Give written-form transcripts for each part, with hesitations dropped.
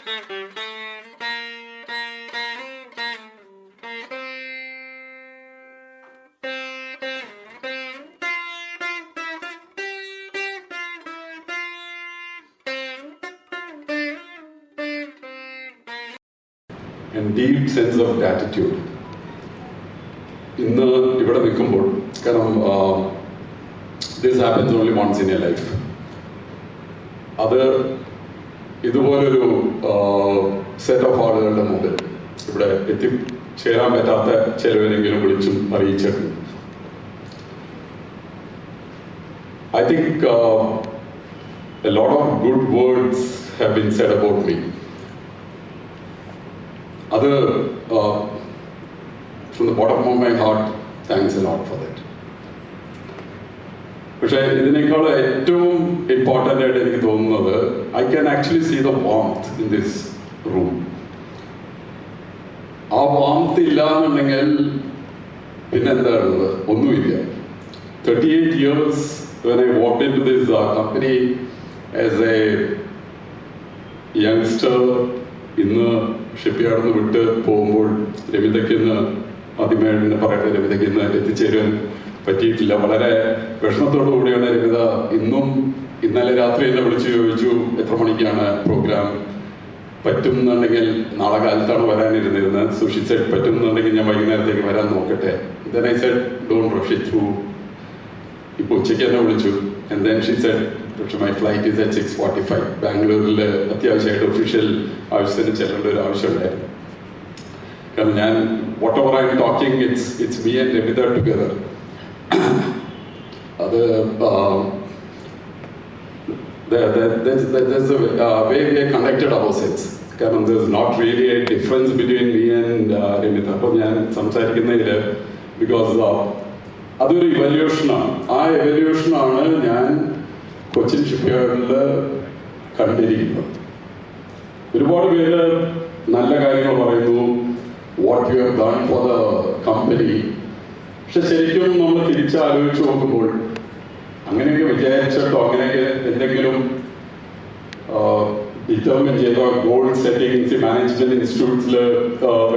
and deep sense of gratitude. ഇന്ന് ഇവിടെ നിൽക്കുമ്പോൾ കാരണം this happens only once in a life. അത് ഇതുപോലൊരു സെറ്റ് ഓഫ് ആളുകളുടെ മുമ്പിൽ ഇവിടെ എത്തിച്ചേരാൻ പറ്റാത്ത ചിലവരെങ്കിലും വിളിച്ചും അറിയിച്ചിട്ടുണ്ട്. I think a lot of good words have been said about me. അത് from the bottom of my heart, thanks a lot for that. പക്ഷേ ഇതിനേക്കാൾ ഏറ്റവും ഇമ്പോർട്ടൻ്റ് ആയിട്ട് എനിക്ക് തോന്നുന്നത് I can actually see the warmth in this room. ആ warmth ഇല്ല എന്നുണ്ടെങ്കിൽ പിന്നെന്താണുള്ളത്? ഒന്നുമില്ല. 38 years when I walked into this company as a youngster, ഇന്ന് ഷിപ്പ്യാർഡിൽ നിന്ന് വിട്ട് പോകുമ്പോൾ രവിതയ്ക്കിന്ന് ആദ്യമായിട്ട് പറയട്ടെ, രവിതയ്ക്കിന്ന് എത്തിച്ചേരാൻ പറ്റിയിട്ടില്ല. വളരെ വിഷമത്തോടു കൂടിയാണ് രവിത ഇന്നലെ രാത്രി എന്നെ വിളിച്ച് ചോദിച്ചു എത്ര മണിക്കാണ് പ്രോഗ്രാം, പറ്റുന്നുണ്ടെങ്കിൽ നാളെ കാലത്താണ് വരാനിരുന്നിരുന്നത്. So she said പറ്റുന്നുണ്ടെങ്കിൽ ഞാൻ വൈകുന്നേരത്തേക്ക് വരാൻ നോക്കട്ടെ. Then I said don't rush it through. ഇപ്പോൾ ഉച്ചയ്ക്ക് എന്നെ വിളിച്ചു. And then she said പക്ഷേ my flight is at 6:45. ബാംഗ്ലൂരിൽ അത്യാവശ്യമായിട്ട് ഒഫീഷ്യൽ ആവശ്യത്തിന് ചെല്ലേണ്ട ഒരു ആവശ്യമുണ്ടായിരുന്നു. കാരണം ഞാൻ whatever I am talking, it's me and Rebita together. അത് there's a way we are connected ourselves. കാരണം there's not really a difference between me and Rebita. അപ്പോൾ ഞാൻ സംസാരിക്കുന്നതിൽ ബിക്കോസ് അതൊരു ഇവല്യൂഷനാണ്. ആ എവല്യൂഷനാണ് ഞാൻ കൊച്ചിൻ ഷിപ്പ്യാർഡിൽ കണ്ടിരിക്കുന്നത്. ഒരുപാട് പേര് നല്ല കാര്യങ്ങൾ പറയുന്നു, what you have done for the company. പക്ഷെ ശരിക്കും നമ്മൾ തിരിച്ചാലോചിച്ച് നോക്കുമ്പോൾ അങ്ങനെയൊക്കെ വിചാരിച്ചിട്ടോ അങ്ങനെയൊക്കെ എന്തെങ്കിലും ഡിറ്റർമിൻ ചെയ്ത ഗോൾ സെറ്റിംഗ്സ് മാനേജ്മെന്റ് ഇൻസ്റ്റിറ്റ്യൂട്ട്സിൽ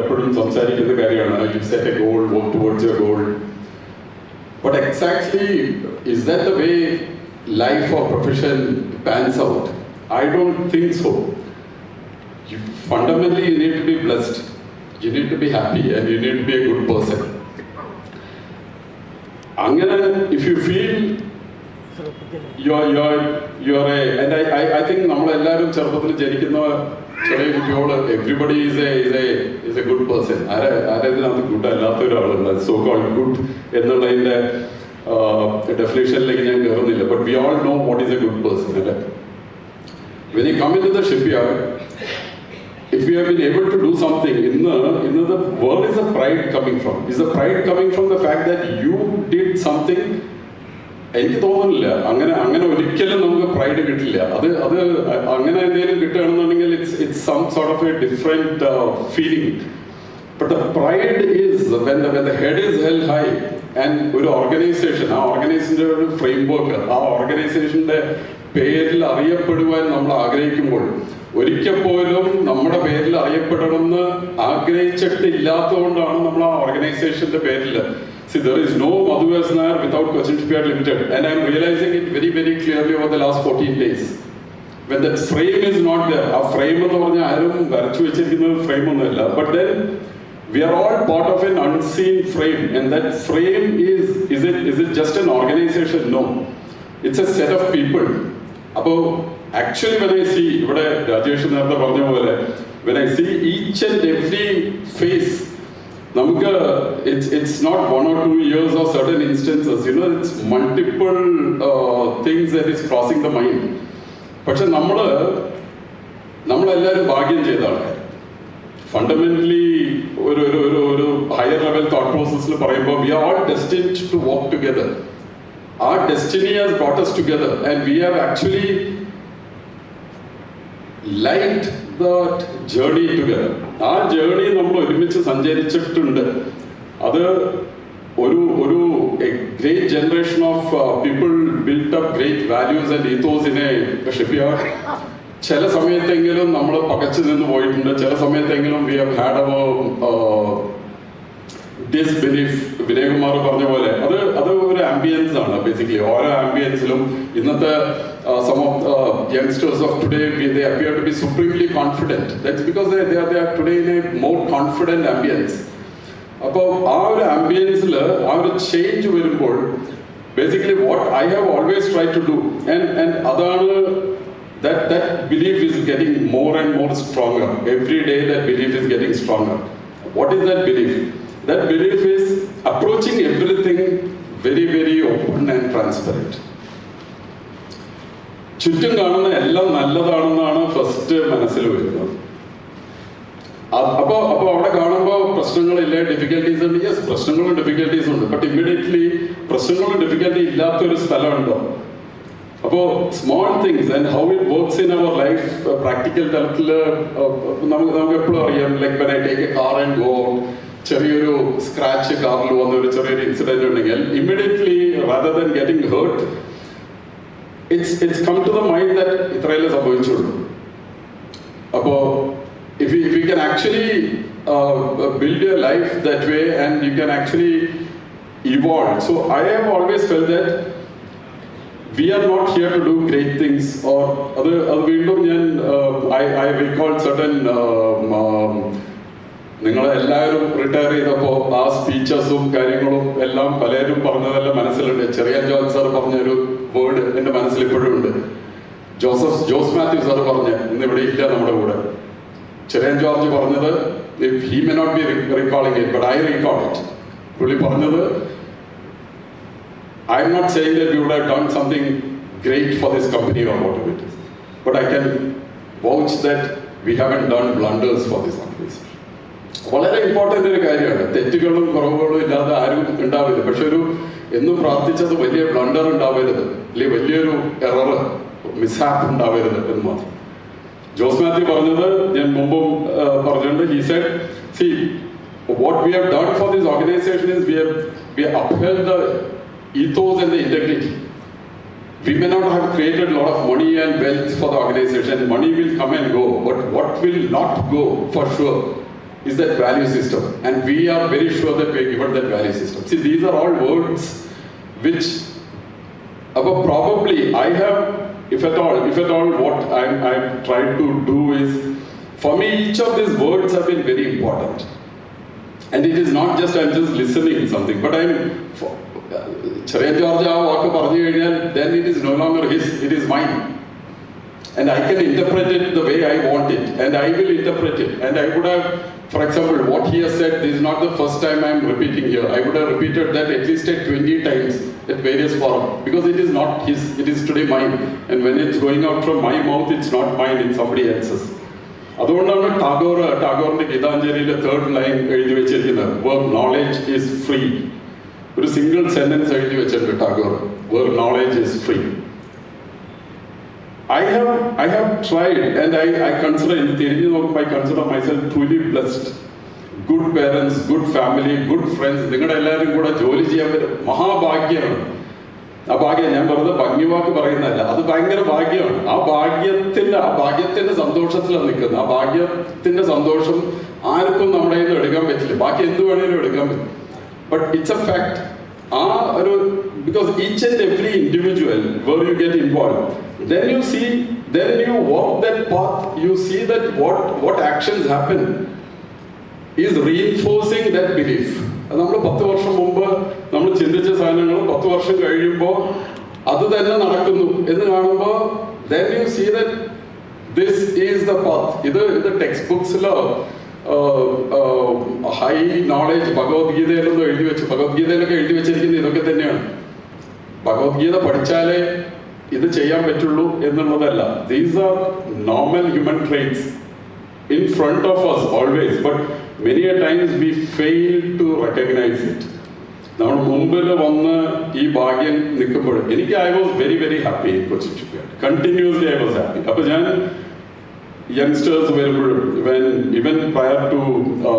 എപ്പോഴും സംസാരിക്കുന്ന കാര്യമാണ്. You set a goal, work towards your goal. But exactly, is that the way life or profession pans out? I don't think so. Fundamentally, you need to be blessed. You need to be happy and you need to be a good person. Angana, if you feel you're a, and I think നമ്മൾ എല്ലാവരും ചെറുപ്പത്തിൽ ജനിക്കുന്ന ചെറിയ കുട്ടിയോട് everybody is a good person. ആരതിനകത്ത് good അല്ലാത്ത ഒരാളുണ്ട്. So called good എന്നുള്ളതിൻ്റെ ഡെഫിനേഷനിലേക്ക് ഞാൻ കയറുന്നില്ല. But we all know what is a good person അല്ലേ. When you come into the shipyard, if you have been able to do something, where is the pride coming from? Is the pride coming from the fact that you did something? എനിക്ക് തോന്നുന്നില്ല അങ്ങനെ ഒരിക്കലും നമുക്ക് pride കിട്ടില്ല. അത് അങ്ങനെ എന്തെങ്കിലും കിട്ടുകയാണെന്നുണ്ടെങ്കിൽ it's some sort of a different feeling. But the pride is when the head is held high and ഒരു ഓർഗനൈസേഷൻ, ആ ഓർഗനൈസേഷൻ്റെ ഒരു ഫ്രെയിംവർക്ക്, ആ ഓർഗനൈസേഷൻ്റെ പേരിൽ അറിയപ്പെടുവാൻ നമ്മൾ ആഗ്രഹിക്കുമ്പോൾ ഒരിക്കൽ പോലും നമ്മുടെ പേരിൽ അറിയപ്പെടണമെന്ന് ആഗ്രഹിച്ചിട്ടില്ലാത്തതുകൊണ്ടാണ് നമ്മൾ ആ ഓർഗനൈസേഷൻ്റെ പേരിൽ. See, there is no Madhu S. Nair without Cochin Shipyard Limited, and I am realizing it very, very clearly over the last 14 days. When that frame is not there, a frame എന്ന് പറഞ്ഞാൽ ആരും വരച്ചു വെച്ചിരിക്കുന്ന frame ഒന്നുമില്ല. But then we are all part of an unseen frame, and that frame is it just an organization? No, it's a set of people. അപ്പോൾ actually when I see, ഇവിടെ രാജേഷ് നേരത്തെ പറഞ്ഞ പോലെ, when I see each and every face, നമുക്ക് it's not 1 or 2 years or certain instances, it's multiple things that is crossing the mind. പക്ഷെ നമ്മളെല്ലാവരും ഭാഗ്യം ചെയ്ത ആൾക്കാർ. ഫണ്ടമെന്റലി ഒരു ഹയർ ലെവൽ തോട്ട് പ്രോസസ്സിൽ പറയുമ്പോൾ we are all destined to walk together. Our destiny has brought us together and we have actually liked that journey together. ആ journey നമ്മൾ ഒരുമിച്ച് സഞ്ചരിച്ചിട്ടുണ്ട്. അത് ഒരു great generation of people built up great values and ethos in a shipyard. ചില സമയത്തെങ്കിലും നമ്മൾ പകച്ചു നിന്ന് പോയിട്ടുണ്ട്, ചില സമയത്തെങ്കിലും we have had our disbelief. Vinayakumar പറഞ്ഞ പോലെ അത് ഒരു ആംബിയൻസ് ആണ് ബേസിക്കലി. ഓരോ ആംബിയൻസിലും ഇന്നത്തെ some of youngsters of today, they appear to be supremely confident. That's because they are today in a more confident ambience. അപ്പോൾ ആ ഒരു ആംബിയൻസിൽ ആ ഒരു ചേഞ്ച് വരുമ്പോൾ basically what I have always tried to do, and അതാണ് that belief is getting more and more stronger. Every day that belief is getting stronger. What is that belief? That belief is approaching everything very, very open and transparent. ചുറ്റും കാണുന്ന എല്ലാം നല്ലതാണെന്നാണ് first മനസ്സിൽ വരുന്നത്. അപ്പൊ അവിടെ കാണുമ്പോൾ പ്രശ്നങ്ങളില്ല, ഡിഫിക്കൽട്ടീസ് ഉണ്ട്. യെസ്, പ്രശ്നങ്ങളും ഡിഫിക്കൽട്ടീസ് ഉണ്ട്. ബട്ട് ഇമ്മീഡിയറ്റ്ലി പ്രശ്നങ്ങളും ഡിഫിക്കൽട്ടി ഇല്ലാത്തൊരു സ്ഥലമുണ്ടോ? അപ്പോൾ small things and how it works in our life practical തലത്തിൽ നമുക്ക് എപ്പോഴും അറിയാം. Like when I take a car and go, ചെറിയൊരു സ്ക്രാച്ച് കാറിൽ വന്ന ഒരു ചെറിയൊരു ഇൻസിഡന്റ് ഉണ്ടെങ്കിൽ immediately rather than getting hurt, it's come to the mind that ഇത്രയല്ലേ സംഭവിച്ചുള്ളൂ. അപ്പോൾ if you can actually build your life that way and you can actually evolve. So I have always felt that we are not here to do great things, or അത് വീണ്ടും ഞാൻ I recall certain നിങ്ങളെല്ലാവരും retire ചെയ്തപ്പോൾ ആ സ്പീച്ചസും കാര്യങ്ങളും എല്ലാം പലരും പറഞ്ഞതെല്ലാം മനസ്സിലുണ്ട്. ചെറിയാൻ ജോർജ് സാർ പറഞ്ഞൊരു വേർഡ് എൻ്റെ മനസ്സിൽ ഇപ്പോഴും ഉണ്ട്. ജോസ് മാത്യു സാർ പറഞ്ഞ, ഇന്നിവിടെ ഇല്ല നമ്മുടെ കൂടെ, ചെറിയാൻ ജോർജ് പറഞ്ഞത്, he may not be recalling it, but I recall it. പുള്ളി പറഞ്ഞത്, I am not saying that we would have done something great for this company or whatever it is, but I can vouch that we haven't done blunders for this organization. വളരെ important ഒരു കാര്യമാണ്. തെറ്റുകളും കുറവുകളും ഇല്ലാതെ ആരും ഉണ്ടാവില്ല. പക്ഷെ എന്നും പ്രാർത്ഥിച്ചത് വലിയ ബ്ലണ്ടർ ഉണ്ടാവരുത്, അല്ലെങ്കിൽ വലിയൊരു എറർ, മിസ്ഹാപ്പ് ഉണ്ടാവരുത് എന്ന് മാത്രം. ജോസ് മാത്യു പറഞ്ഞത് ഞാൻ മുമ്പും പറഞ്ഞിട്ടുണ്ട്. He said, see, what we have done for this organization is we have upheld the ethos and the integrity. We may not have created a lot of money and wealth for the organization. Money will come and go, but what will not go for sure is that value system, and we are very sure that we have given that value system. See, these are all words which probably I have, if at all what I'm trying to do is, for me each of these words have been very important, and it is not just I'm just listening something, but I'm Charian George vaakku paranju kazhinjal, then it is no longer his, it is mine. And I can interpret it the way I want it, and I will interpret it. And I would have, for example, what he has said, this is not the first time I am repeating here. I would have repeated that at least 20 times at various forums, because it is not his, it is today mine. And when it's going out from my mouth, it's not mine, it's somebody else's. അതുകൊണ്ടാണ് ടാഗോറിന്റെ ഗീതാഞ്ജലിയിലെ 3rd line എഴുതി വെച്ചിരിക്കുന്നത്, where knowledge is free. ഒരു single sentence എഴുതി വെച്ചിട്ടുണ്ട് Tagore, where knowledge is free. I have tried, and I consider myself truly blessed. Good parents, good family, good friends. നിങ്ങളുടെ എല്ലാവരും കൂടെ ജോലി ചെയ്യാൻ പറ്റും, മഹാഭാഗ്യമാണ്. ആ ഭാഗ്യം ഞാൻ വെറുതെ ഭംഗിവാക്ക് പറയുന്നതല്ല, അത് ഭയങ്കര ഭാഗ്യമാണ്. ആ ഭാഗ്യത്തിന്റെ സന്തോഷത്തിലാണ് നിൽക്കുന്നത്. ആ ഭാഗ്യത്തിന്റെ സന്തോഷം ആർക്കും നമ്മുടെ കയ്യിൽ നിന്ന് എടുക്കാൻ പറ്റില്ല. ബാക്കി എന്ത് വേണേലും എടുക്കാൻ പറ്റും, ബട്ട് ഇറ്റ്സ് എ ഫാക്ട്. ആ ഒരു, because each and every individual where you get involved, then you walk that path, you see that what actions happen is reinforcing that belief. നമ്മൾ 10 വർഷം മുമ്പ് നമ്മൾ ചിന്തിച്ച സാധനങ്ങൾ 10 വർഷം കഴിയുമ്പോൾ അത് തന്നെ നടക്കുന്നു എന്ന് കാണുമ്പോൾ then you see that this is the path. ഇത് ടെക്സ്റ്റ് ബുക്സിലോ ഹൈ നോളേജ് ഭഗവത്ഗീതയിലൊന്നും എഴുതി വെച്ചു, ഭഗവത്ഗീതയിലൊക്കെ എഴുതി വെച്ചിരിക്കുന്നത് ഇതൊക്കെ തന്നെയാണ്. ഭഗവത്ഗീത പഠിച്ചാലേ ഇത് ചെയ്യാൻ പറ്റുള്ളൂ എന്നുള്ളതല്ല. These are normal human traits in front of us always, but many a times we fail to recognize it. നമ്മൾ മുമ്പിൽ വന്ന് ഈ ഭാഗ്യം നിൽക്കുമ്പോൾ എനിക്ക് I was very very happy in Cochin Shipyard. Continuously I was happy. അപ്പോൾ ഞാൻ youngsters വരുമ്പോഴും even prior to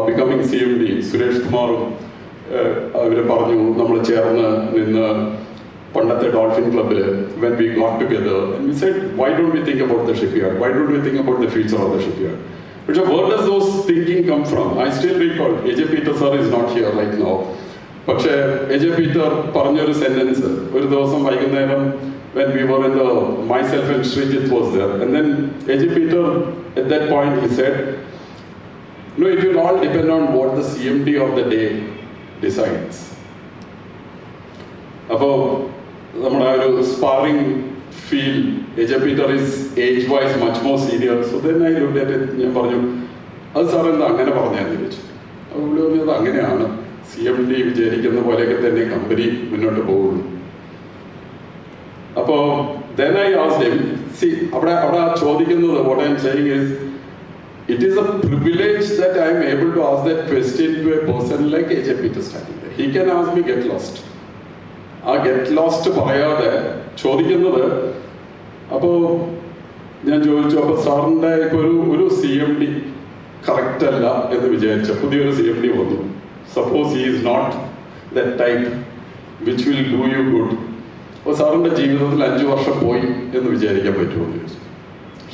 becoming CMD, Suresh കുമാറും അവർ പറഞ്ഞു, നമ്മൾ ചേർന്ന് നിന്ന് Pandate Dolphin Club, when we got together, and we said, why don't we think about the shipyard? Why don't we think about the future of the shipyard? But where does those thinking come from? I still recall, A.J. Peter sir is not here right now. But A.J. Peter പറഞ്ഞൊരു sentence ഒരു ദിവസം വൈകുന്നേരം when we were in the, myself and Srijit was there, and then A.J. Peter at that point he said, no, it will all depend on what the CMD of the day decides. അപ്പോൾ നമ്മുടെ ആ ഒരു സ്പാറിംഗ് feel A.J. Peter is age wise much more senior, so then I looked at it. ഞാൻ പറഞ്ഞു അത് sir എന്താ അങ്ങനെ പറഞ്ഞാന്ന് ചോദിച്ചു. അപ്പോൾ പുള്ളി പറഞ്ഞത് അങ്ങനെയാണ്, CMD വിചാരിക്കുന്ന പോലെയൊക്കെ തന്നെ കമ്പനി മുന്നോട്ട് പോകുള്ളൂ. അപ്പോൾ then I asked him, see അവിടെ ചോദിക്കുന്നത് what I am saying is, it is a privilege that I am able to ask that question to a person like A.J. Peter standing there. He can ask me get lost. ആ get lost പറയാതെ ചോദിക്കുന്നത്. അപ്പോൾ ഞാൻ ചോദിച്ചു, അപ്പോൾ സാറിൻ്റെ ഇപ്പോൾ ഒരു CMD കറക്റ്റ് അല്ല എന്ന് വിചാരിച്ച പുതിയൊരു CMD വന്നു. Suppose he is not that type which will do you good. അപ്പോൾ സാറിൻ്റെ ജീവിതത്തിൽ 5 വർഷം പോയി എന്ന് വിചാരിക്കാൻ പറ്റുമോ എന്ന് ചോദിച്ചു.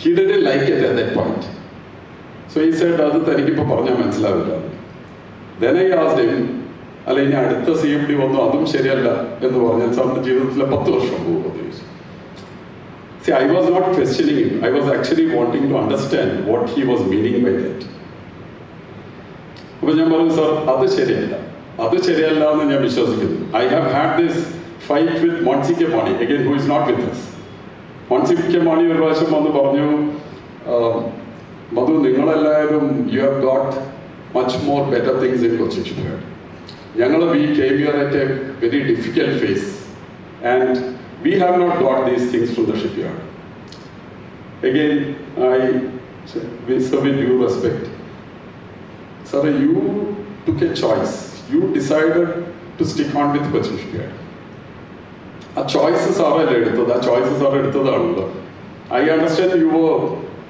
He didn't like it at that point. So ഈ സൈഡ് അത് തനിക്കിപ്പോൾ പറഞ്ഞാൽ മനസ്സിലാവില്ല. then I asked him, അല്ല ഇനി അടുത്ത CMD വന്നു അതും ശരിയല്ല എന്ന് പറഞ്ഞാൽ സാറിൻ്റെ ജീവിതത്തിലെ 10 വർഷം പോകുമെന്ന് ചോദിച്ചു. See, I was not questioning him. I was actually wanting to understand what he was meaning by that. അപ്പോൾ ഞാൻ പറഞ്ഞു, സാർ അത് ശരിയല്ല എന്ന് ഞാൻ വിശ്വസിക്കുന്നു. I have had this fight with Monsi K. Mani, again who is not with us. Monsi K. Mani ഒരു പ്രാവശ്യം വന്ന് പറഞ്ഞു, മധു നിങ്ങളെല്ലാവരും you have got much more better things in Cochin Shipyard. We came here at a very difficult phase and we have not got these things from the shipyard. Again, with due respect, sir, you took a choice. You decided to stick on with Cochin Shipyard. A choices are എടുത്തതാണല്ലോ. I understand you were,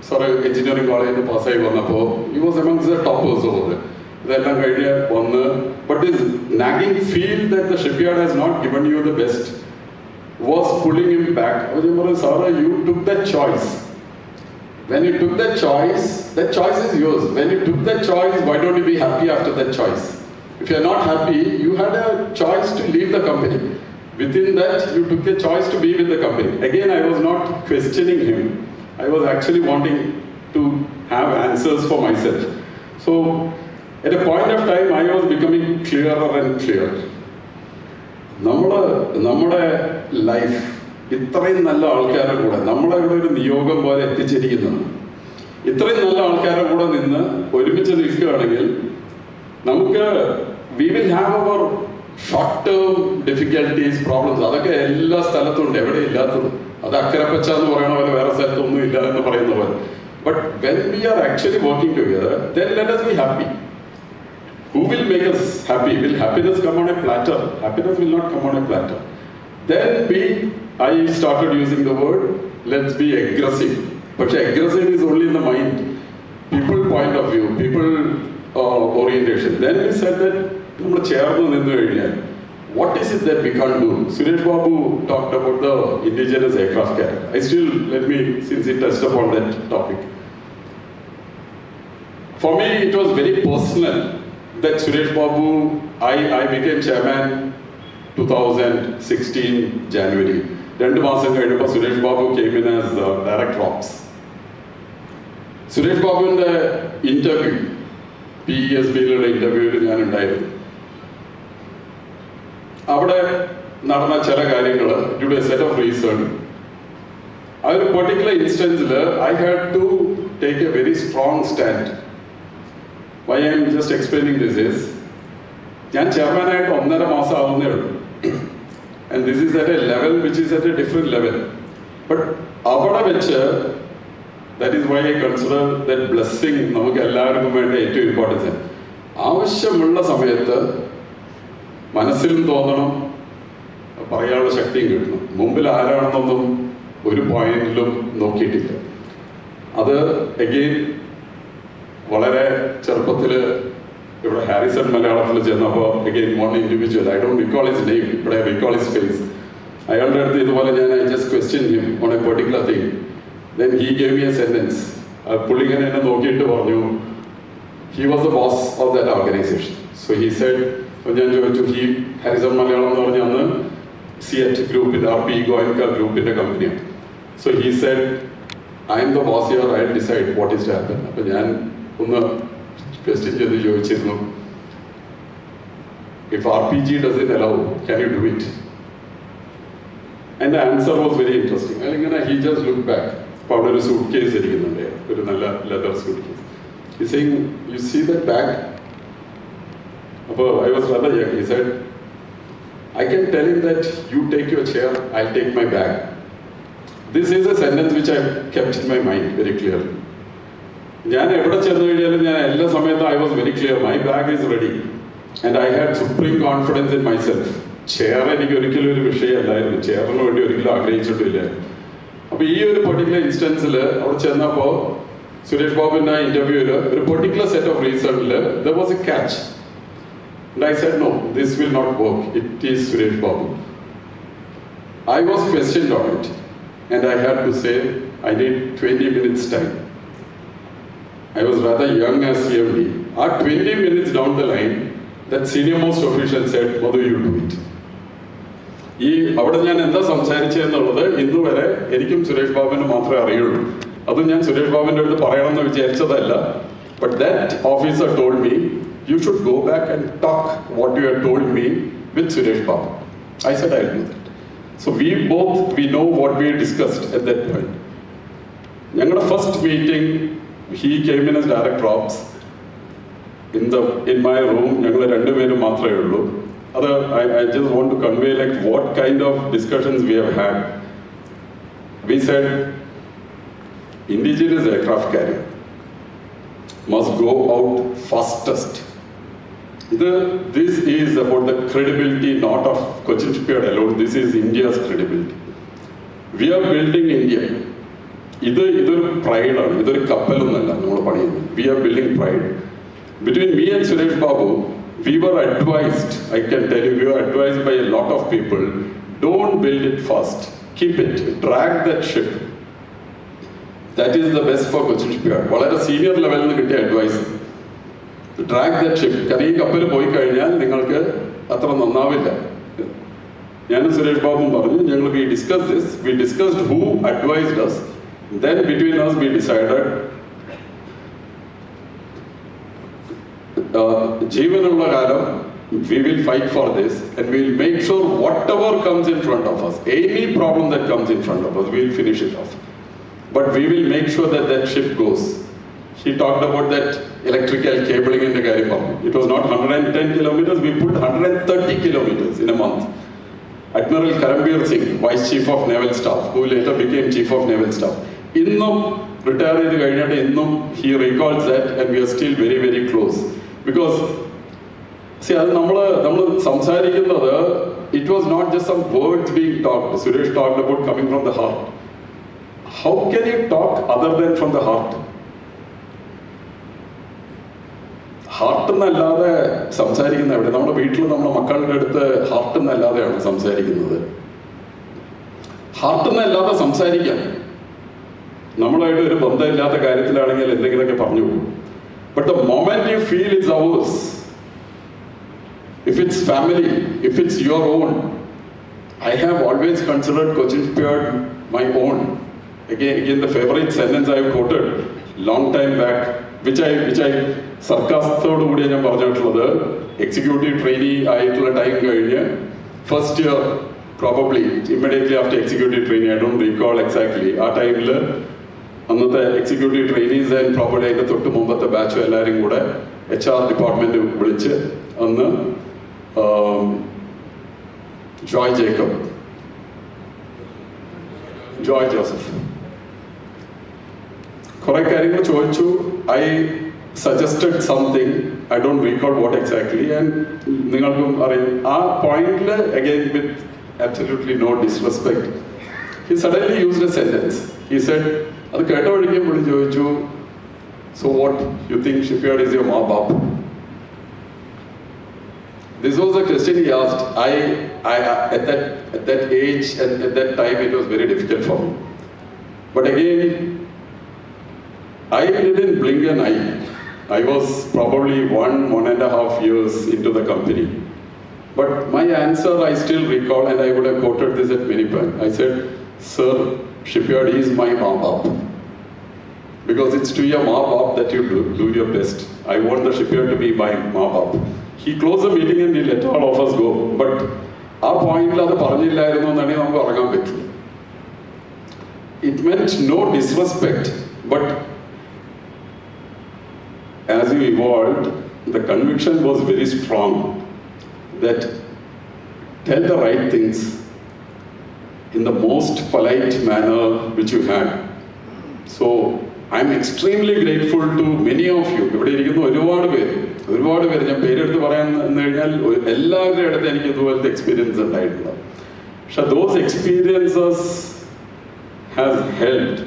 sir, engineering college പാസ്സായി വന്നപ്പോൾ you was amongst the toppers over there. ഇതെല്ലാം കഴിഞ്ഞ് വന്ന്, but this nagging feel that the shipyard has not given you the best was pulling him back. I was saying, you took that choice. When you took that choice is yours. When you took that choice, why don't you be happy after that choice? If you are not happy, you had a choice to leave the company. Within that, you took a choice to be with the company. Again, I was not questioning him. I was actually wanting to have answers for myself. So, at a point of time, I was becoming clearer and clearer. നമ്മുടെ life ഇത്രയും നല്ല ആൾക്കാരുടെ കൂടെ നമ്മളിവിടെ ഒരു നിയോഗം പോലെ എത്തിച്ചിരിക്കുന്നതാണ്. ഇത്രയും നല്ല ആൾക്കാരുടെ കൂടെ നിന്ന് ഒരുമിച്ച് നിൽക്കുകയാണെങ്കിൽ നമുക്ക് we will have our short term difficulties, problems. അതൊക്കെ എല്ലാ സ്ഥലത്തും ഉണ്ട്, എവിടെ ഇല്ലാത്തത്. അത് അക്കരപ്പച്ച എന്ന് പറയുന്ന പോലെ വേറെ സ്ഥലത്തൊന്നും ഇല്ല എന്ന് പറയുന്ന പോലെ. But when we are actually working together, then let us be happy. Who will make us happy? Will happiness come on a platter? Happiness will not come on a platter. Then I started using the word, let's be aggressive. But aggressive is only in the mind. People point of view, people orientation. Then we said that, what is it that we can't do? Suresh Babu talked about the indigenous aircraft carrier. Since he touched upon that topic. For me, it was very personal. That Suresh Babu, I became chairman 2016 January. 2 മാസം കഴിഞ്ഞപ്പോൾ Suresh Babu came in as director ops. Suresh Babuവിൻ്റെ interview, PESBയിലുള്ള ഇന്റർവ്യൂവിൽ ഞാൻ ഉണ്ടായിരുന്നു. അവിടെ നടന്ന ചില കാര്യങ്ങൾ, due to a set of reason, ആ ഒരു particular ഇൻസ്റ്റൻസിൽ I had to take a very strong stand. Why I am just explaining this is, ഞാൻ ചെയർമാനായിട്ട് 1.5 മാസം ആവുന്നേ ഉള്ളൂ. And this is at a level which is at a different level. But അവിടെ വെച്ച്, that is why I consider that blessing നമുക്ക് എല്ലാവർക്കും വേണ്ട ഏറ്റവും ഇമ്പോർട്ടൻസ്. ആവശ്യമുള്ള സമയത്ത് മനസ്സിലും തോന്നണം, പറയാനുള്ള ശക്തിയും കിട്ടണം. മുമ്പിൽ ആരാണെന്നൊന്നും ഒരു പോയിന്റിലും നോക്കിയിട്ടില്ല. അത് അഗെയിൻ വളരെ ചെറുപ്പത്തിൽ ഇവിടെ ഹാരിസൺ മലയാളത്തിൽ ചെന്നപ്പോൾ again one individual, I don't recall his name, but I recall his face. അയാളുടെ അടുത്ത് ഇതുപോലെ ഞാൻ I just question him on a particular thing. Then he gave me a sentence. പുള്ളി ഇങ്ങനെ എന്നെ നോക്കിയിട്ട് പറഞ്ഞു, he was the boss of that organization. So he said, ഞാൻ ചോദിച്ചു, he ഹാരിസൺ മലയാളം എന്ന് പറഞ്ഞ അന്ന് സിയറ്റ് ഗ്രൂപ്പിന്റെ RP ഗോയൻക ഗ്രൂപ്പിന്റെ കമ്പനിയാണ്. So he said, I am the boss here, I will decide what is to happen. അപ്പോൾ ഞാൻ ഒന്ന് ക്വസ്റ്റ്യൻ ചെയ്ത് ചോദിച്ചിരുന്നു, if RPG doesn't allow, can you do it? And the answer was very interesting. അങ്ങനെ he just looked back. അപ്പോൾ അവിടെ ഒരു suit case ഇരിക്കുന്നുണ്ട്, ഒരു നല്ല leather suit case. He's saying, you see that bag? I was rather young. He said, I can tell him that you take your chair, I'll take my bag. This is a sentence which I kept in my mind very clearly. ഞാൻ എവിടെ ചെന്ന് കഴിഞ്ഞാലും ഞാൻ എല്ലാ സമയത്തും I was very clear, my bag is ready. And I had supreme confidence in myself. Chair എനിക്ക് ഒരിക്കലും ഒരു വിഷയമല്ലായിരുന്നു, ചെയറിന് വേണ്ടി ഒരിക്കലും ആഗ്രഹിച്ചിട്ടില്ല. അപ്പോൾ ഈ ഒരു പെർട്ടിക്കുലർ ഇൻസ്റ്റൻസിൽ അവിടെ ചെന്നപ്പോൾ സുരേഷ് ബാബുവിൻ്റെ ഇന്റർവ്യൂവിൽ ഒരു പെർട്ടിക്കുലർ സെറ്റ് ഓഫ് റീസണിൽ there was a catch. And I said, no, this will not work. It is Suresh Babu. I was questioned on it. And I had to say, I need 20 minutes time. I was rather young as CMD. At 20 minutes down the line, that senior most official said, Madhu, you do it. അവിടെ ഞാൻ എന്താ സംസാരിച്ചതെന്നുള്ളത് ഇന്ന് വരെ എനിക്കും സുരേഷ് ബാബുവിന് മാത്രമേ അറിയുള്ളൂ. അതും ഞാൻ സുരേഷ് ബാബുവിൻ്റെ അടുത്ത് പറയണമെന്ന് വിചാരിച്ചതല്ല. But that officer told me, you should go back and talk what you had told me with Suresh Babu. I said, I'll do that. So we know what we discussed at that point. ഞങ്ങളുടെ first meeting, he came in as director ops. In my room, ഞങ്ങൾ രണ്ടുപേരും മാത്രമേ ഉള്ളൂ. അത് I just want to convey like what kind of discussions we have had. We said, indigenous aircraft carrier must go out fastest. This is about the credibility not of Cochin Shipyard alone. This is India's credibility. We are building India. ഇതൊരു പ്രൈഡാണ്, ഇതൊരു കപ്പലൊന്നല്ല നമ്മൾ പണിയുന്നത്. We are building pride. Between me and Suresh Babu, we were advised, I can tell you, we were advised by a lot of people, don't build it fast. Keep it. Drag that ship. That is the best for Cochin Shipyard. വളരെ senior ലെവലിൽ നിന്ന് കിട്ടിയ advice. Drag that ship. കാരണം ഈ കപ്പൽ പോയി കഴിഞ്ഞാൽ നിങ്ങൾക്ക് അത്ര നന്നാവില്ല. ഞാനും സുരേഷ് ബാബുവും പറഞ്ഞു, ഞങ്ങൾ we discussed who advised us. Then between us we decided ജീവനുള്ള കാലം we will fight for this and we will make sure whatever comes in front of us, any problem that comes in front of us, we will finish it off. But we will make sure that that ship goes. He talked about that electrical cabling in the Garibam. It was not 110 kilometers, we put 130 kilometers in a month. Admiral Karambir Singh, Vice Chief of Naval Staff, who later became Chief of Naval Staff, innum retire ചെയ്ത് കഴിഞ്ഞിട്ട് ഇന്നും he recalls that and we are still very very close. Because see, അത് നമ്മൾ സംസാരിക്കുന്നത്, it was not just some words being talked. Suresh talked about coming from the heart. How can you talk other than from the heart? Heart എന്നല്ലാതെ സംസാരിക്കുന്ന എവിടെ? നമ്മുടെ വീട്ടിൽ നമ്മുടെ മക്കളുടെ അടുത്ത് ഹാർട്ട് എന്നല്ലാതെയാണ് സംസാരിക്കുന്നത്. ഹാർട്ട് എന്നല്ലാതെ സംസാരിക്കാം. നമ്മളായിട്ട് ഒരു ബന്ധമില്ലാത്ത കാര്യത്തിലാണെങ്കിൽ എന്തെങ്കിലുമൊക്കെ പറഞ്ഞു പോകും. But the moment you feel it's ours, if it's family, if it's your own, I have always considered Cochin Shipyard my own. Again, the favorite sentence I have quoted long time back, which I സർക്കാസത്തോടു കൂടി ഞാൻ പറഞ്ഞിട്ടുള്ളത്, executive trainee ആയിട്ടുള്ള time കഴിഞ്ഞ് first year probably immediately after executive trainee, I don't recall exactly, ആ ടൈമിൽ അന്നത്തെ executive trainees and probably അതിൻ്റെ തൊട്ട് മുമ്പത്തെ ബാച്ചും എല്ലാവരും കൂടെ HR ഡിപ്പാർട്ട്മെന്റ് വിളിച്ച് അന്ന് ജോയ് ജോസഫ് കുറെ കാര്യങ്ങൾ ചോദിച്ചു. I suggested something, I don't recall what exactly, and നിങ്ങൾക്കും അറിയാം ആ പോയിന്റിൽ, again with absolutely no disrespect, he suddenly used a sentence. He said, അത് കേട്ട വഴിക്കും പുള്ളി ചോദിച്ചു, so what, you think shipyard is your ma baap? This was a question he asked. At that age and at that time, it was very difficult for me. But again, I didn't blink an eye. I was probably 1.5 years into the company. But my answer I still recall, and I would have quoted this at many times. I said, sir, shipyard is my mom-up. Because it's to your mom-up that you do your best. I want the shipyard to be my mom-up. He closed the meeting and he let all of us go. But our point is it meant no disrespect, but as you evolved, the conviction was very strong that tell the right things in the most polite manner which you had. So I'm extremely grateful to many of you. ഇവിടെ ഇരിക്കുന്ന ഒരുപാട് പേര് ഞാൻ പേരെടുത്ത് പറയാൻ കഴിഞ്ഞാൽ എല്ലാവരുടെ അടുത്ത് എനിക്ക് ഇതുപോലത്തെ എക്സ്പീരിയൻസ് ഉണ്ടായിട്ടുണ്ട്. പക്ഷെ those experiences has helped.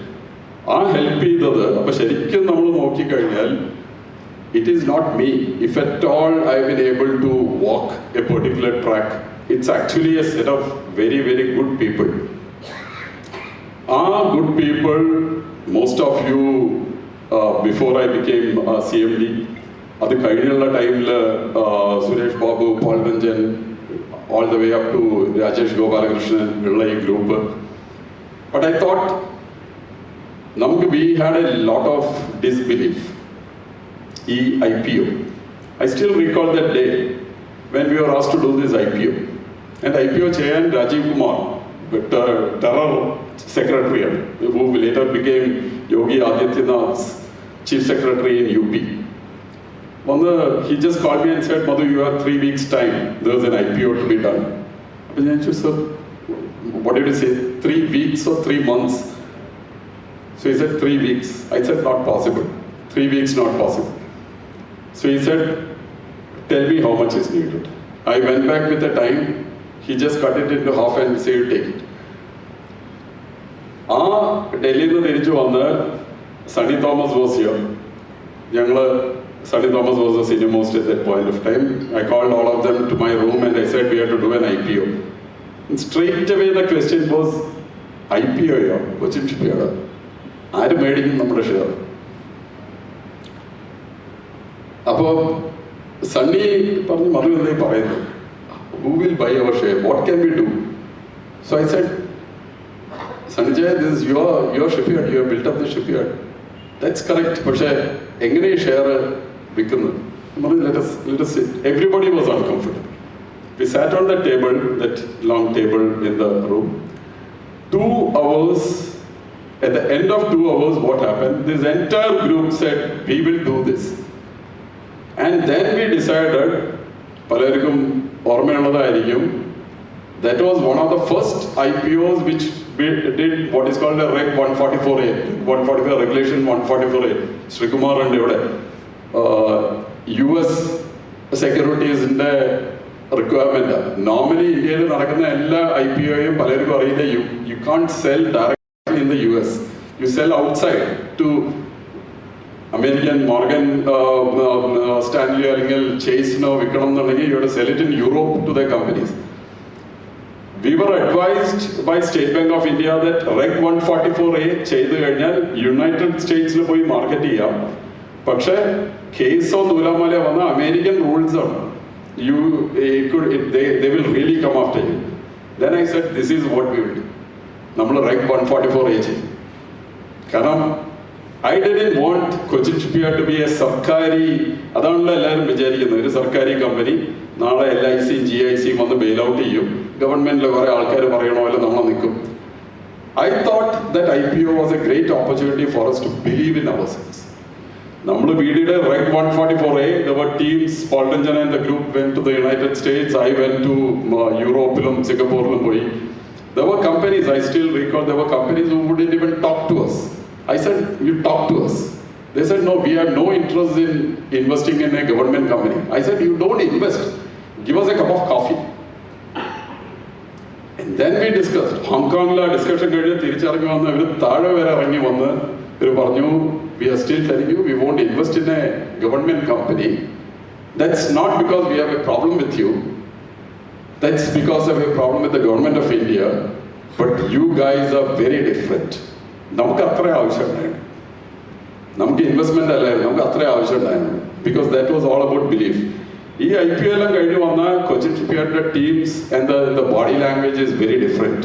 ആ ഹെൽപ്പ് ചെയ്തത് അപ്പൊ ശരിക്കും നമ്മൾ നോക്കിക്കഴിഞ്ഞാൽ it is not me. If at all I've been able to walk a particular track, it's actually a set of very, very good people. Good people, most of you, before I became CMD, at the കഴിഞ്ഞുള്ള ടൈമിൽ Suresh Babu, Paul Ranjan, all the way up to Rajesh Gopalakrishnan, ഉള്ള ഈ group. But I thought, we had a lot of disbelief. IPO. I still recall that day when we were asked to do this IPO. And IPO chairman Rajiv Kumar, terror secretary, who later became Yogi Adityanath's chief secretary in UP. He just called me and said, Madhu, you have 3 weeks time. There's an IPO to be done. I said, sir, what did you say? 3 weeks or 3 months? So he said, 3 weeks. I said, not possible. 3 weeks, not possible. So he said, tell me how much is needed. I went back with the time. He just cut it into half and said, take it. Delhi Sunny Thomas was here. Sunny Thomas was the senior most at that point of time. I called all of them to my room and I said, we have to do an IPO. And straight away the question was, IPO, what's it? I'm making the share. അപ്പോൾ സണ്ണി പറഞ്ഞു മധു എന്തായി പറയുന്നത്, who will buy our share, what can we do? So I said, Sanjay, this is your shipyard, you have built up the shipyard. That's correct, പക്ഷേ എങ്ങനെ ഈ share വിൽക്കുന്നത്? let us sit. Everybody was uncomfortable. We sat on the table, that long table in the room. 2 hours, at the end of 2 hours, what happened? This entire group said, we will do this. And then we decided, that was one of the first IPOs which did what is called a Reg 144A, 144 Regulation 144A. Sri Kumar and US securities in the requirement. Normally, India IPO you can't sell directly in the US. You sell outside to American Morgan Stanley or Chase, you have to sell it in Europe to their companies. We were advised by State Bank of India that Reg 144A United States market. But case on American rules they will really come after you. Then I said, this is what we will do. Reg 144A. I didn't want Cochin Shipyard to be a Sarkari, Sarkari company. Nala LIC, GIC, bailout government. I thought that IPO was a great opportunity for us to believe in ourselves. We did a Reg 144A. There were teams, Paul Ranjan and the group went to the United States. I went to Europe, Singapore. There were companies, I still recall, there were companies who wouldn't even talk to us. I said, you talk to us. They said, no, we have no interest in investing in a government company. I said, you don't invest. Give us a cup of coffee. And then we discussed. Hong Kong discussion, we are still telling you, we won't invest in a government company. That's not because we have a problem with you. That's because of a problem with the government of India. But you guys are very different. നമുക്ക് അത്ര ആവശ്യമുണ്ടായിരുന്നു. നമുക്ക് investment അല്ലായിരുന്നു, നമുക്ക് അത്ര ആവശ്യമുണ്ടായിരുന്നു. Because that was all about belief. ഈ IPL കഴിഞ്ഞ് വന്ന കൊച്ചിൻ ഷിപ്പ്യാർഡിന്റെ teams and the body language is very different.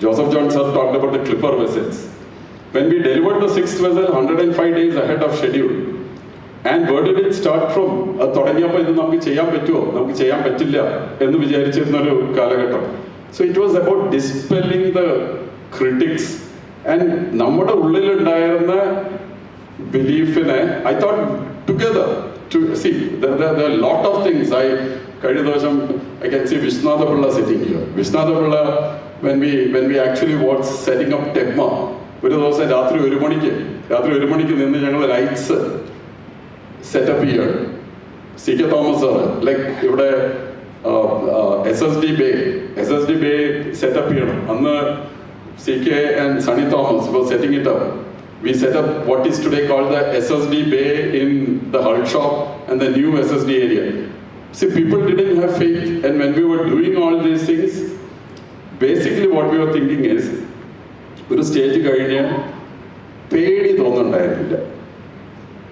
Joseph John sir talked about the Clipper vessels. When we delivered the 6th vessel 105 days ahead of schedule, and where did it start from? തുടങ്ങിയപ്പോൾ ഇത് നമുക്ക് ചെയ്യാൻ പറ്റുമോ, നമുക്ക് ചെയ്യാൻ പറ്റില്ല എന്ന് വിചാരിച്ചിരുന്നൊരു കാലഘട്ടം. So it was about dispelling the critics, and നമ്മുടെ ഉള്ളിലുണ്ടായിരുന്ന ബിലീഫിനെ I thought together to see there are a lot of things. കഴിഞ്ഞ ദിവസം I can see Vishnatha Pilla sitting here. Vishnatha Pilla, when we actually was setting up TEPMA, ഒരു ദിവസം രാത്രി 1 മണിക്ക് നിന്ന് ഞങ്ങൾ lights setup ചെയ്യാണ്. CK തോമസ് സാറ് ലൈക്ക് ഇവിടെ SSD Bay സെറ്റപ്പ് ചെയ്യണം. അന്ന് CK and Sunny Thomas were setting it up. We set up what is today called the SSD Bay in the Hull shop and the new SSD area. See, people didn't have faith, and when we were doing all these things, basically what we were thinking is, ഒരു stage കഴിഞ്ഞ് പേടി തോന്നുന്നുണ്ടായിരുന്നില്ല.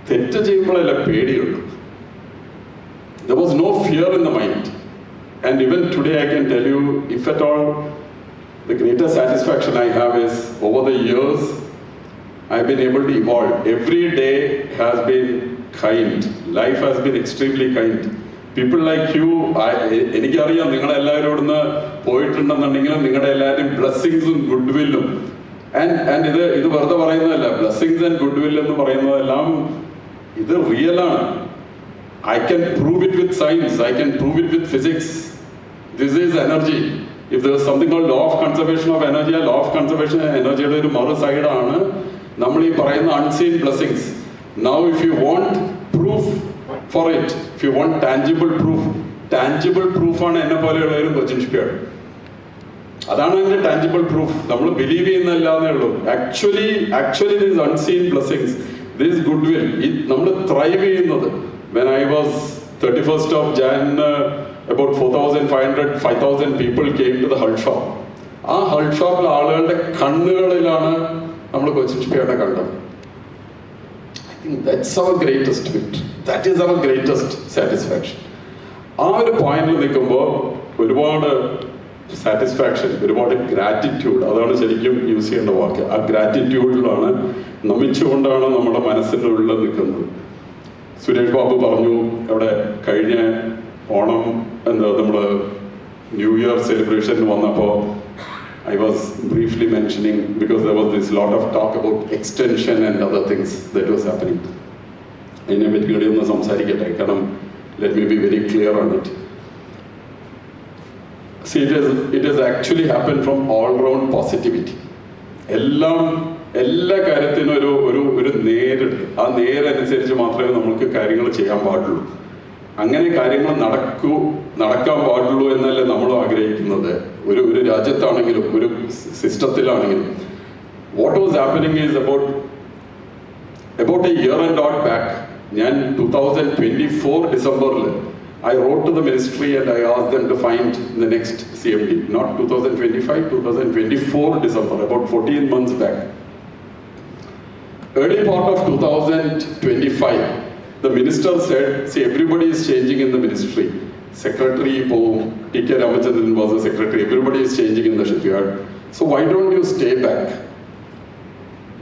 തെറ്റ് ചെയ്യുമ്പോഴല്ല പേടിയുള്ളൂ. There was no fear in the mind. And even today I can tell you, if at all, the greatest satisfaction I have is, over the years, I've been able to evolve. Every day has been kind. Life has been extremely kind. People like you, എനിക്കറിയാം നിങ്ങളെല്ലാവരും ഇവിടുന്ന് പോയിട്ടുണ്ടെന്നുണ്ടെങ്കിലും നിങ്ങളുടെ എല്ലാവരും ബ്ലെസ്സിങ്സും good വില്ലും, and ഇത് വെറുതെ പറയുന്നതല്ല. Blessings and good will എന്ന് പറയുന്നതെല്ലാം ഇത് റിയലാണ്. I can prove it with science, I can prove it with physics. This is energy. If there is something called law of conservation of energy, law of conservation of energy യുടെ ഒരു മറു സൈഡാണ് നമ്മൾ ഈ പറയുന്ന unseen blessings. Now if you want proof for it, if you want tangible proof ആണ് എന്നെ പോലെയുള്ളവരും Cochin shipyard. അതാണ് അതിന്റെ ടാഞ്ചിബിൾ പ്രൂഫ്. നമ്മൾ ബിലീവ് ചെയ്യുന്നതല്ലാന്നേ ഉള്ളൂ. Actually these unseen blessings, this goodwill, നമ്മൾ ത്രൈവ് ചെയ്യുന്നത്. When I was 31st of Jan, about 4,500-5,000 people came to the Hull shop. ആ hull ഷോപ്പിലെ ആളുകളുടെ കണ്ണുകളിലാണ് നമ്മൾ കൊച്ചിൻ ഷിപ്പ്യാർഡിനെ കണ്ടത്. I think that's our greatest victory. That is our greatest satisfaction. ആ ഒരു പോയിന്റിൽ നിൽക്കുമ്പോൾ ഒരുപാട് സാറ്റിസ്ഫാക്ഷൻ, ഒരുപാട് ഗ്രാറ്റിറ്റ്യൂഡ്, അതാണ് ശരിക്കും യൂസ് ചെയ്യേണ്ട വാക്ക്. ആ ഗ്രാറ്റിറ്റ്യൂഡിലാണ്, നമിച്ചുകൊണ്ടാണ് നമ്മുടെ മനസ്സിൻ്റെ ഉള്ളിൽ നിൽക്കുന്നത്. സുരേഷ് ബാബു പറഞ്ഞു അവിടെ കഴിഞ്ഞ ഓണം നമ്മൾ ന്യൂ ഇയർ സെലിബ്രേഷൻ വന്നപ്പോൾ I was briefly mentioning, because there was this lot of talk about extension and other things that was happening. അതിനെ പറ്റി കൂടി ഒന്ന് സംസാരിക്കട്ടെ, കാരണം let me be very clear on it. See, it has actually happened from all round positivity. എല്ലാ കാര്യത്തിനും ഒരു നേരുണ്ട്. ആ നേരനുസരിച്ച് മാത്രമേ നമുക്ക് കാര്യങ്ങൾ ചെയ്യാൻ പാടുള്ളൂ. അങ്ങനെ കാര്യങ്ങൾ നടക്കാൻ പാടുള്ളൂ എന്നല്ലേ നമ്മൾ ആഗ്രഹിക്കുന്നത്. ഒരു രാജ്യത്താണെങ്കിലും ഒരു സിസ്റ്റത്തിലാണെങ്കിലും. What was happening is about a year and dot back, ഞാൻ 2024 ഡിസംബറിൽ I wrote to the ministry and I asked them to find the next CMD, not 2025, 2024 December, about 14 months back. Early part of 2025, the minister said, see, everybody is changing in the ministry. Secretary T.K. Ramachandran was the secretary. Everybody is changing in the shipyard. So why don't you stay back?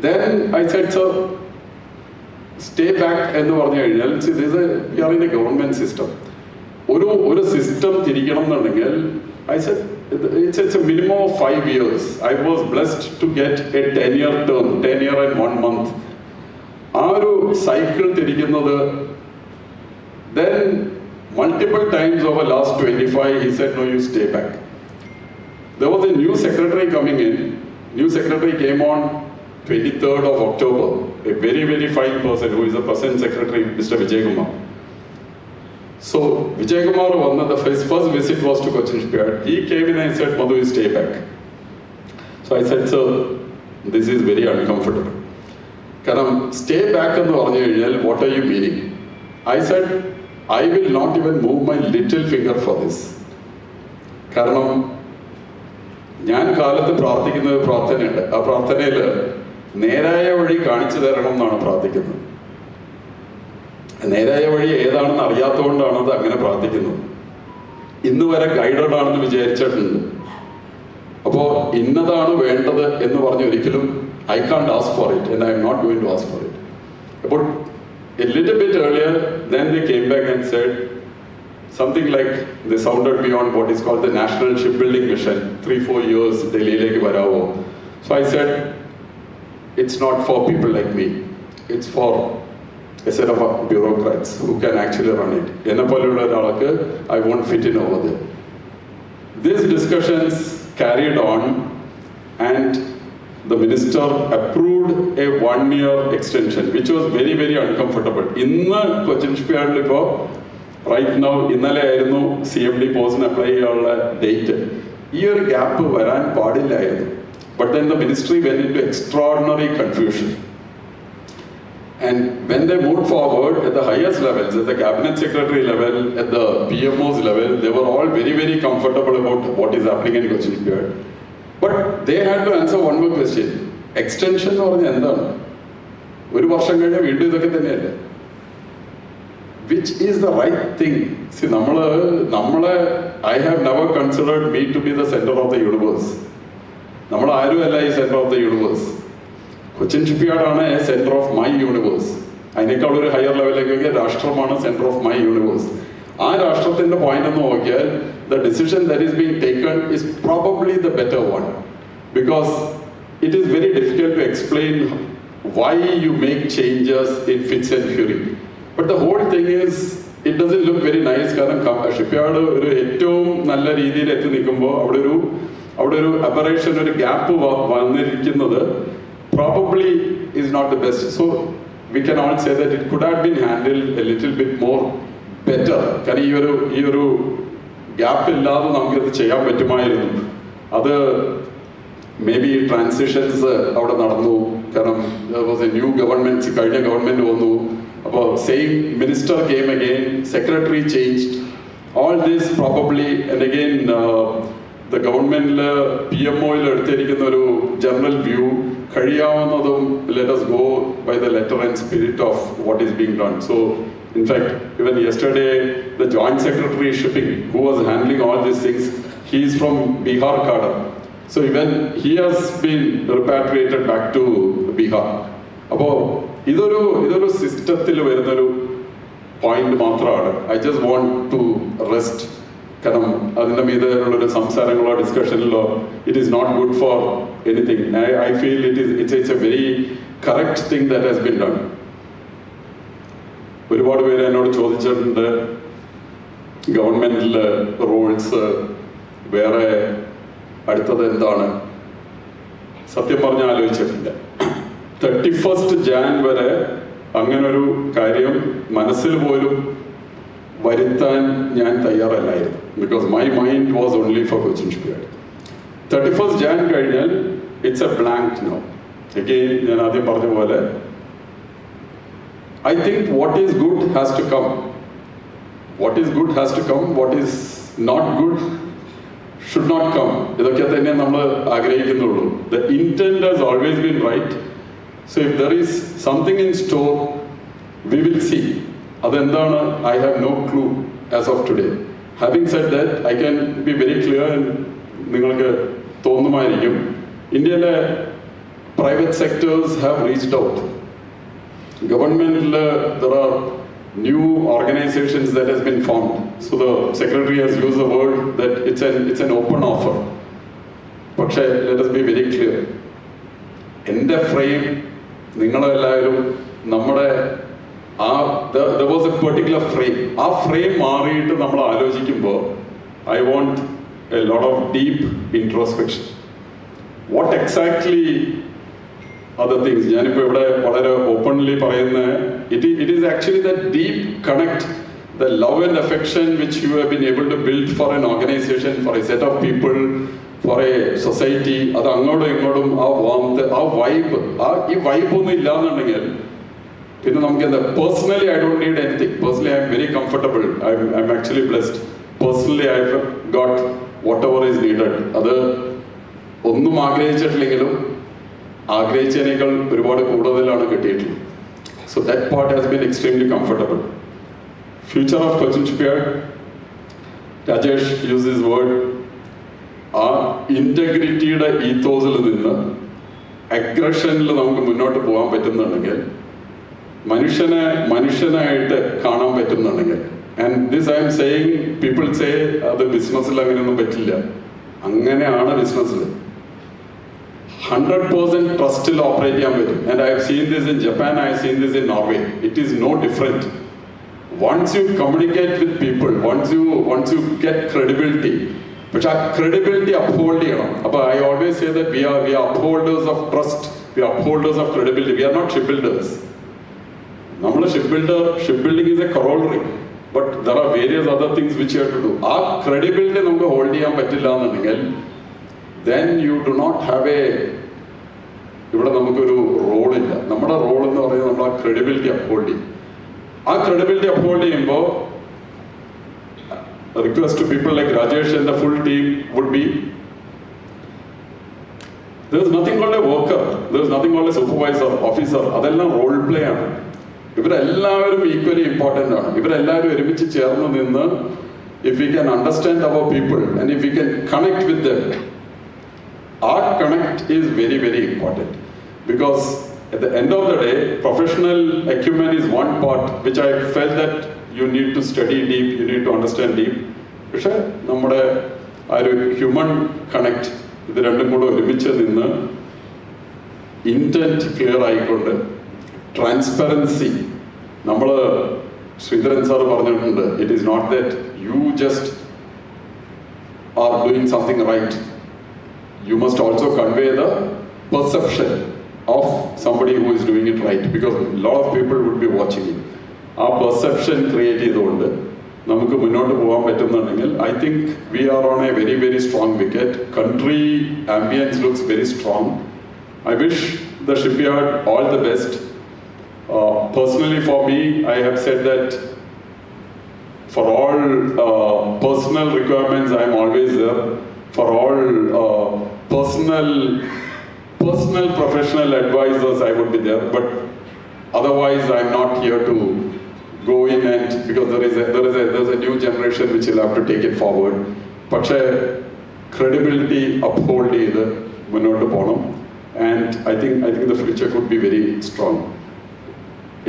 Then I said, sir, stay back എന്ന് പറഞ്ഞു കഴിഞ്ഞാൽ, see, we are in a government system. ഒരു system തിരിക്കണം എന്നുണ്ടെങ്കിൽ I said, it's a minimum of 5 years. I was blessed to get a 10-year term, 10 year and 1 month. ആ ഒരു cycle തിരിക്കുന്നത്. Then multiple times over last 25, he said, no, you stay back. There was a new secretary coming in. New secretary came on 23rd of October. A very, very fine person who is the present secretary, Mr. Vijay Kumar. So Vijay Kumar, his first visit was to Cochin Shipyard. He came in and said, Madhu, you stay back. So I said, sir, this is very uncomfortable. Karam, stay back and what are you meaning? I said, I will not even move my little finger for this. കാരണം ഞാൻ കാലത്ത് പ്രാർത്ഥിക്കുന്ന ഒരു പ്രാർത്ഥനയുണ്ട്. ആ പ്രാർത്ഥനയിൽ നേരായ വഴി കാണിച്ചു തരണം എന്നാണ് പ്രാർത്ഥിക്കുന്നത്. നേരായ വഴി ഏതാണെന്ന് അറിയാത്തതുകൊണ്ടാണ് അത് അങ്ങനെ പ്രാർത്ഥിക്കുന്നത്. ഇന്ന് വരെ ഗൈഡഡ് ആണെന്ന് വിചാരിച്ചിട്ടുണ്ട്. അപ്പോൾ ഇന്നതാണ് വേണ്ടത് എന്ന് പറഞ്ഞ് ഒരിക്കലും I can't ask for it and I am not going to ask for it. About a little bit earlier, then they came back and said something like, they sounded me on what is called the National Shipbuilding Mission, 3-4 years Delhi-lekku varavo. So I said, it's not for people like me, it's for a set of bureaucrats who can actually run it. Enna pollula oralakku I won't fit in over there. These discussions carried on and the minister approved a 1-year extension, which was very, very uncomfortable. Inna Cochin Shipyard ipo right now ഇന്നലെ ആയിരുന്നു CMD പോസ്റ്റിന് apply ചെയ്യാനുള്ള date. ഈ ഒരു gap വരാൻ പാടില്ലായിരുന്നു. But then the ministry went into extraordinary confusion. And when they moved forward at the highest levels, at the cabinet secretary level, at the PMO's level, they were all very, very comfortable about what is happening in Cochin Shipyard. But they had to answer one more question. Extension എന്ന് പറഞ്ഞാൽ എന്താണ്? ഒരു വർഷം കഴിഞ്ഞാൽ വീണ്ടും ഇതൊക്കെ തന്നെയല്ലേ? Which is the right thing? See, I have never considered me to be the center of the universe. നമ്മൾ ആരും അല്ല ഈ centre of the universe. Cochin shipyard ആണ് സെന്റർ ഓഫ് മൈ യൂണിവേഴ്സ്. അതിനേക്കാൾ ഒരു ഹയർ ലെവലിലേക്ക് രാഷ്ട്രമാണ് സെന്റർ ഓഫ് മൈ യൂണിവേഴ്സ്. ആ രാഷ്ട്രത്തിന്റെ പോയിന്റ് എന്ന് നോക്കിയാൽ the decision that is being taken is probably the better one, because it is very difficult to explain why you make changes in fits and fury. But the whole thing is, it doesn't look very nice. കാരണം shipyard ഒരു ഏറ്റവും നല്ല രീതിയിൽ എത്തി നിൽക്കുമ്പോൾ അവിടെ ഒരു aberration, ഒരു ഗ്യാപ്പ് വന്നിരിക്കുന്നത് probably is not the best. So we can all say that it could have been handled a little bit more better. കാരണം ഈ ഒരു ഗ്യാപ്പ് ഇല്ലാതെ നമുക്കിത് ചെയ്യാൻ പറ്റുമായിരുന്നു. അത് മേ ബി ട്രാൻസിഷൻസ് അവിടെ നടന്നു. കാരണം ന്യൂ ഗവൺമെന്റ്, കഴിഞ്ഞ ഗവൺമെന്റ് വന്നു. അപ്പോൾ same minister came again, secretary changed. All this probably and again the ഗവൺമെന്റിൽ PMOയിൽ എടുത്തിരിക്കുന്ന ഒരു ജനറൽ വ്യൂ കഴിയാവുന്നതും let us go by the letter and spirit of what is being done. So in fact, even yesterday, the Joint Secretary Shipping, who was handling all these things, he is from Bihar cadre. So even he has been repatriated back to Bihar. അപ്പോൾ ഇതൊരു സിസ്റ്റത്തിൽ വരുന്നൊരു point മാത്രമാണ്. I just want to rest. കാരണം അതിൻ്റെ മീതുള്ളൊരു സംസാരങ്ങളോ ഡിസ്കഷനിലോ it is not good for anything. I feel it's a very correct thing that has been done. ഒരുപാട് പേര് എന്നോട് ചോദിച്ചിട്ടുണ്ട് ഗവൺമെന്റിലെ റൂൾസ് വേറെ അടുത്തത് എന്താണ്. സത്യം പറഞ്ഞ ആലോചിച്ചിട്ടില്ല. 31st Jan വരെ അങ്ങനൊരു കാര്യം മനസ്സിൽ പോലും വരുത്താൻ ഞാൻ തയ്യാറല്ലായിരുന്നു. Because my mind was only for Cochin shipyard. 31st Jan കഴിഞ്ഞാൽ it's a blank no. Again ഞാൻ ആദ്യം പറഞ്ഞ പോലെ I think what is good has to come. What is good has to come. What is not good should not come. ഇതൊക്കെ തന്നെ നമ്മൾ ആഗ്രഹിക്കുന്നുള്ളൂ. The intent has always been right. So if there is something in store, we will see. അതെന്താണ്? I have no clue as of today. Having said that, I can be very clear, and നിങ്ങൾക്ക് തോന്നുമായിരിക്കും, ഇന്ത്യയിലെ private sectors have reached out. Government, there are new organizations that has been formed. So the secretary has used the word that it's an open offer. പക്ഷേ let us be very clear. എൻ്റെ frame നിങ്ങളെല്ലാവരും നമ്മുടെ there was a particular frame. ആ frame മാറിയിട്ട് നമ്മൾ ആലോചിക്കുമ്പോൾ I want a lot of deep introspection. What exactly other things? ഞാനിപ്പോൾ ഇവിടെ വളരെ ഓപ്പൺലി പറയുന്ന it is actually that deep connect, the love and affection which you have been able to build for an organization, for a set of people, for a society. അത് അങ്ങോട്ടും ഇങ്ങോട്ടും ആ warmth, ആ vibe, ഈ vibe ഒന്നും ഇല്ലാന്നുണ്ടെങ്കിൽ പിന്നെ നമുക്ക് എന്താ? Personally I don't need anything. Personally I am very very comfortable. I'm actually blessed. Personally, I've got whatever is needed. അത് ഒന്നും ആഗ്രഹിച്ചിട്ടില്ലെങ്കിലും ആഗ്രഹിച്ചതിനേക്കാൾ ഒരുപാട് കൂടുതലാണ് കിട്ടിയിട്ടുള്ളത്. So that part has been extremely comfortable. Future of Cochin Shipyard, Rajesh used his word, ആ ഇൻറ്റഗ്രിറ്റിയുടെ ഈത്തോസിൽ നിന്ന് അഗ്രഷനിൽ നമുക്ക് മുന്നോട്ട് പോകാൻ പറ്റുന്നുണ്ടെങ്കിൽ, മനുഷ്യനായിട്ട് കാണാൻ പറ്റുന്നുണ്ടെങ്കിൽ, and this I M saying, people say അത് ബിസിനസ്സിൽ അങ്ങനെയൊന്നും പറ്റില്ല. അങ്ങനെയാണ് ബിസിനസ്സിൽ 100% ട്രസ്റ്റിൽ ഓപ്പറേറ്റ് ചെയ്യാൻ പറ്റും. And I have seen this in Japan, I have seen this in Norway. It is no different. Once you communicate with people, once you get credibility, പക്ഷെ ആ ക്രെഡിബിലിറ്റി അപ്ഹോൾഡ് ചെയ്യണം. അപ്പോൾ I always say that we are upholders of trust, we are upholders of credibility. We are not ship builders. നമ്മൾ ship building is a corollary, but there are various other things which you have to do. ആ credibility നമുക്ക് hold ചെയ്യാൻ പറ്റില്ല എന്നുണ്ടെങ്കിൽ then you do not have ഇവിടെ നമുക്കൊരു റോളില്ല. നമ്മുടെ role എന്ന് പറയുന്നത് നമ്മൾ ആ ക്രെഡിബിലിറ്റി അപ്ഹോൾഡ് ചെയ്യും. ആ ക്രെഡിബിലിറ്റി അപ്ഹോൾഡ് ചെയ്യുമ്പോൾ request to people like Rajesh and the full team would be, there is nothing called a worker, there is nothing called a supervisor, officer. അതെല്ലാം റോൾ പ്ലേ ആണ്. ഇവരെല്ലാവരും ഈക്വലി ഇമ്പോർട്ടൻ്റ് ആണ്. ഇവരെല്ലാവരും ഒരുമിച്ച് ചേർന്ന് നിന്ന് if we can understand our people and if we can connect with them, our connect is very, very important. Because at the end of the day, professional acumen is one part which I felt that you need to study deep, you need to understand deep. പക്ഷേ നമ്മുടെ ആ ഒരു human connect, ഇത് രണ്ടും കൂടെ ഒരുമിച്ച് നിന്ന് intent clear ആയിക്കൊണ്ട് ട്രാൻസ്പെറൻസി. നമ്മൾ ശ്രീധരൻ സാർ പറഞ്ഞിട്ടുണ്ട്, it is not that you just are doing something right, you must also convey the perception of somebody who is doing it right, because lot of people would be watching it. ആ perception create ചെയ്തുകൊണ്ട് നമുക്ക് മുന്നോട്ട് പോകാൻ പറ്റുന്നുണ്ടെങ്കിൽ I think we are on a very, very strong wicket. Country ambience looks very strong. I wish the shipyard all the best. Personally for me, I have said that for all personal requirements I am always there. For all personal professional advisors I would be there, but otherwise I am not here to go in and, because there's a new generation which will have to take it forward. പക്ഷേ credibility uphold ചെയ്ത് മുന്നോട്ട് പോകണം. And I think the future could be very strong.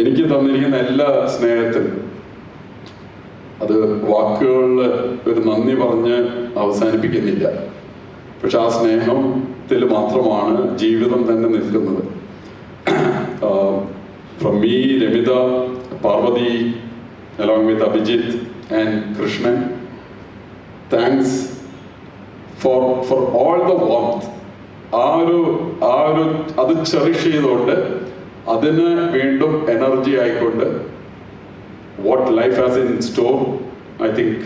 എനിക്ക് തന്നിരിക്കുന്ന എല്ലാ സ്നേഹത്തിനും അത് വാക്കുകളിൽ ഒരു നന്ദി പറഞ്ഞ് അവസാനിപ്പിക്കുന്നില്ല. പക്ഷെ ആ സ്നേഹത്തിൽ മാത്രമാണ് ജീവിതം തന്നെ നിൽക്കുന്നത്. From me, Remita, Parvati, along with Abhijit and Krishnan, thanks for all the warmth. അത് ചെറിഷ് ചെയ്തുകൊണ്ട് അതിന് വീണ്ടും എനർജി ആയിക്കൊണ്ട് what life has in store, I think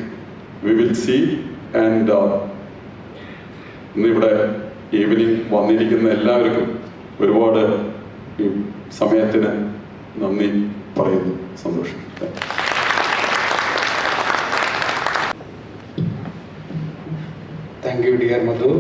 we will see. And ഇന്നിവിടെ ഈവനിങ് വന്നിരിക്കുന്ന എല്ലാവർക്കും ഒരുപാട് ഈ സമയത്തിന് നന്ദി പറയുന്നു. സന്തോഷം. Thank you, dear Madhu.